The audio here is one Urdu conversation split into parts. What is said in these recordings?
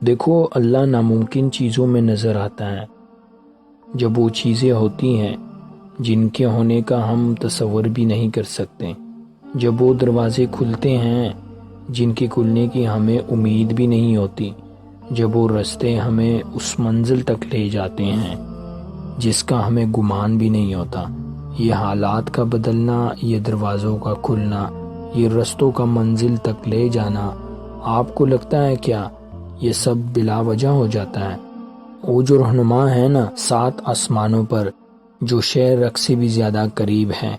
دیکھو، اللہ ناممکن چیزوں میں نظر آتا ہے جب وہ چیزیں ہوتی ہیں جن کے ہونے کا ہم تصور بھی نہیں کر سکتے، جب وہ دروازے کھلتے ہیں جن کے کھلنے کی ہمیں امید بھی نہیں ہوتی، جب وہ راستے ہمیں اس منزل تک لے جاتے ہیں جس کا ہمیں گمان بھی نہیں ہوتا۔ یہ حالات کا بدلنا، یہ دروازوں کا کھلنا، یہ رستوں کا منزل تک لے جانا، آپ کو لگتا ہے کیا یہ سب بلا وجہ ہو جاتا ہے؟ وہ جو رہنما ہے نا 7 آسمانوں پر، جو شے رگ سے بھی زیادہ قریب ہے،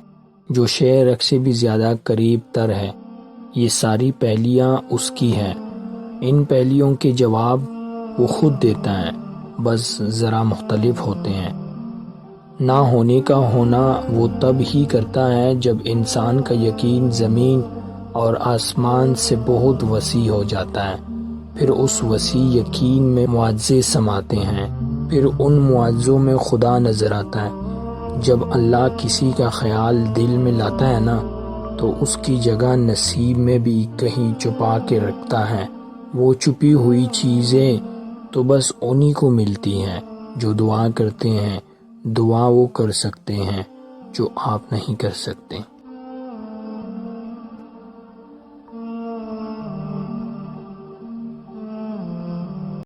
جو شے رگ سے بھی زیادہ قریب تر ہے، یہ ساری پہلیاں اس کی ہیں۔ ان پہلیوں کے جواب وہ خود دیتا ہے، بس ذرا مختلف ہوتے ہیں۔ نہ ہونے کا ہونا وہ تب ہی کرتا ہے جب انسان کا یقین زمین اور آسمان سے بہت وسیع ہو جاتا ہے۔ پھر اس وسیع یقین میں معجزے سماتے ہیں، پھر ان معجزوں میں خدا نظر آتا ہے۔ جب اللہ کسی کا خیال دل میں لاتا ہے نا تو اس کی جگہ نصیب میں بھی کہیں چھپا کے رکھتا ہے۔ وہ چھپی ہوئی چیزیں تو بس انہی کو ملتی ہیں جو دعا کرتے ہیں۔ دعا وہ کر سکتے ہیں جو آپ نہیں کر سکتے۔